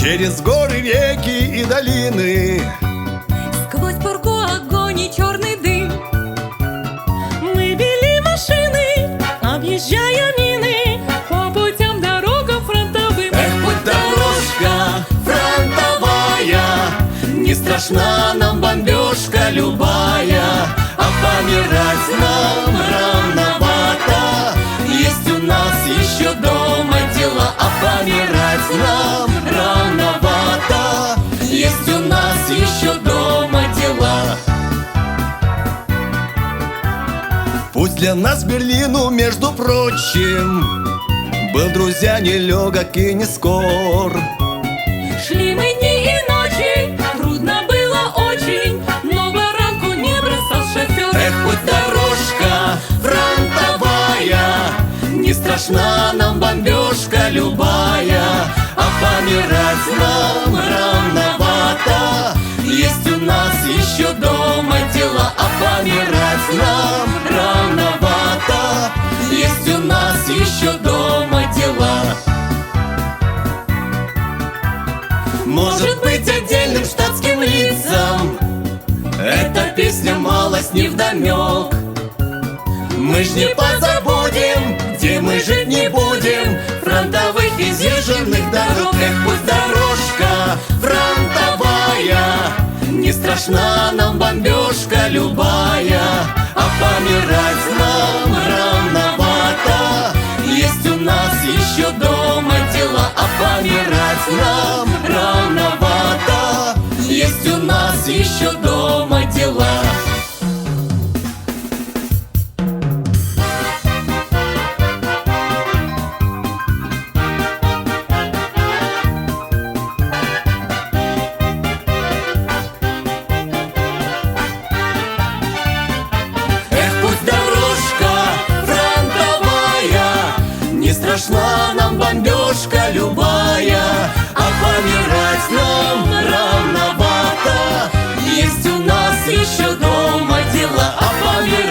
через горы, реки и долины, сквозь пургу, огонь и черный дым. Мы вели машины, объезжая мины, по путям, дорогам фронтовым. Эх, путь дорожка фронтовая, не страшна нам бомбежка любая, а помирать нам рановато. Есть у нас еще дома дела, а помирать нам рановато. Есть у нас еще дома дела. Путь для нас к Берлину, между прочим, был, друзья, нелегок и не скор. Шли мы дни и ночи, трудно было очень, но баранку не бросал шофер. Эх, путь дорожка фронтовая, не страшна нам бомбежка любая, а помирать нам рановато. Есть у нас еще дома дела, а помирать нам рановато. Есть у нас еще дома дела. Может быть, отдельным штатским лицам эта песня малость невдомек. Мы ж не позабудем, где мы жить не будем, фронтовых изъезженных дорог. Эх, пусть дорожка фронтовая, не страшна нам бомбежка любая, а помирать нам рановато. Есть у нас еще дома дела, а помирать нам рановато. Есть у нас еще дома дела. Не страшна нам бомбежка любая, а помирать нам рановато. Есть у нас еще дома дела, а помирать